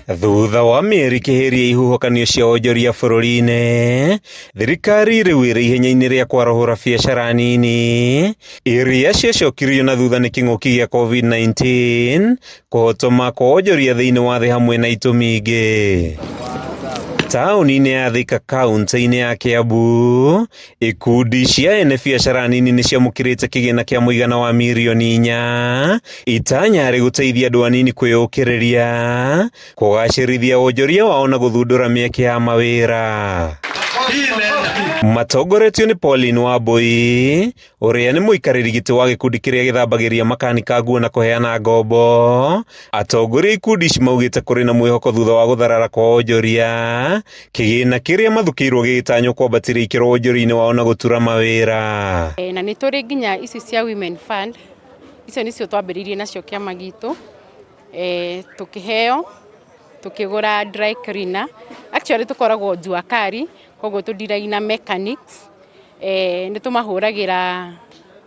Thutha wa mĩeri kĩhĩria ihuhũkanio cia wonjoria bũrũri-inĩ, thirikari rĩu ĩrĩ ihenya-inĩ rĩa kwarahũra biacara nini iria ciacokirio na thutha nĩ kĩng'ũki gĩa COVID-19 kũhotoma kwa wonjoria thĩinĩ wa thĩ hamwe na itũmi ingĩ. Taũni-inĩ ya Thika kaũntĩ-inĩ ya Kiambu, ikundi cia ene biacara nini nĩ ciamũkĩrĩte kĩgĩna kĩa mũigana wa mirioni 4 itanya rĩ gũteithia andũ anini kwĩyũkĩrĩria, kũgacĩrithia wonjoria wao na gũthundũra mĩeke ya mawĩra. Matongoretio nĩ Pauline Wambui, ũrĩa nĩ mũikarĩri gĩtĩ wa gĩkundi kĩrĩa gĩthambagĩria makanika nguo na kũheana ngombo. Atongoria ikundi ici maugĩte kũrĩ na mwĩhoko thutha wa gũtharara kwa wonjoria, kĩgĩna kĩrĩa mathukĩirwo gĩgĩtanywo kwambatĩria ikĩro wonjoria-inĩ wao na gũtura mawĩra. Na nĩ tũrĩ nginya ici cia Women Fund, icio nĩcio twambĩrĩirie nacio kĩama gitũ, tũkĩheo, tũkĩgũra dry cleaner, actually tũkoragwo jua kari, koguo tũndiragia na mechanics, nĩ tũmahũragĩra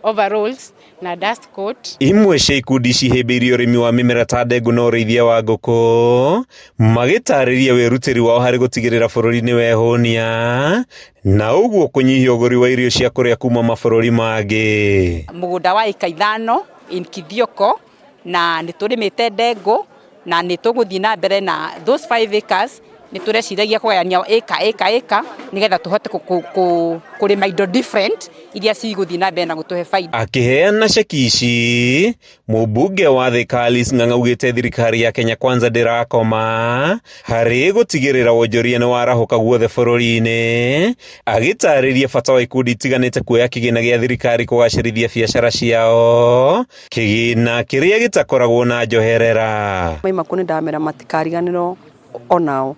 overalls na dust coat. Imwe cia ikundi ici hĩmbĩirie ũrĩmi wa mĩmera ta ndengũ na ũrĩithia wa ngũkũ, magĩtarĩria wĩrutĩri wao harĩ gũtigĩrĩra bũrũri nĩ wehũnia, na ũguo kũnyihia ũgũri wa irio cia kũrĩa kuma mabũrũri mangĩ. Mũgũnda wa ĩka 5 in Kithioko, na nĩ tũrĩmĩte ndengũ, na nĩ tũgũthiĩ na mbere na those 5 acres nĩ tũreciragia kũgayania ĩka nĩgetha tũhote kũrĩma indo different iria cigũthiĩ na mbere na gũtũhe faida. Akĩheana ceki ici, mũmbunge wa Thika Alice Ng'ang'a augĩte thirikari ya Kenya Kwanza ndĩrakoma harĩ gũtigĩrĩra wonjoria nĩ warahũka guothe bũrũri-inĩ, agĩtarĩria bata wa ikundi itiganĩte kuoya kĩgĩna gĩa thirikari kũgacĩrithia biacara ciao, kĩgĩna kĩrĩa gĩtakoragwo na njoherera. Maima kũnĩ ndamera matikariganĩrwo onao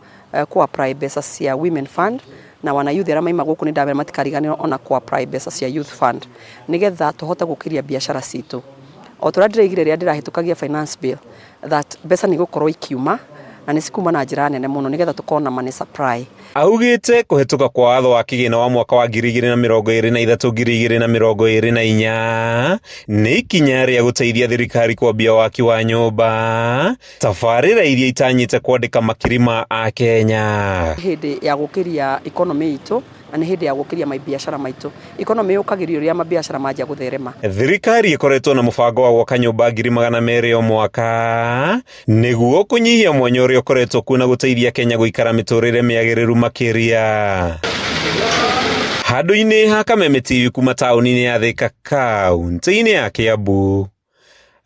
kwa mbeca cia Women Fund, na wana youth arĩa maima gũkũ nĩ ndamera matikariganĩrwo ona kwa mbeca cia Youth Fund, nĩgetha tũhote gũkĩria biacara citũ. O tũrĩa ndĩraigire rĩrĩa ndĩrahĩtũkagia finance bill that mbeca nĩ gũkorwo ikiuma na nĩ cikuma na njĩra nene mũno nĩgetha tũkorwo na money supply. Augĩte kũhetũka kwa watho wa kĩgĩna wa mwaka wa 2023-2024 nĩ ikinya rĩa gũteithia thirikari kwambia waki wa nyũmba, tabarĩra iria itanyĩte kwandĩka makiri ma Akenya. Hĩndĩ ya gũkĩria economy itũ na nĩ hĩndĩ ya gũkĩria maibiacara maitũ. Economy yũkagĩrio rĩrĩa mabiacara manjia gũtherema. Thirikari ĩkoretwo na mũbango wa gwaka nyũmba 200,000 o mwaka nĩguo kũnyihia mwanya ũrĩa ũkoretwo kuo na gũteithia Kenya gũikara mĩtũrĩre mĩagĩrĩru makĩria. Handũ-inĩ ha Kameme TV kuma taũni-inĩ ya Thika kaũntĩ-inĩ ya Kiambu,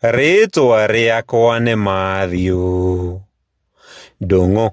rĩtwa rĩakwa nĩ Matthew Ndung'u.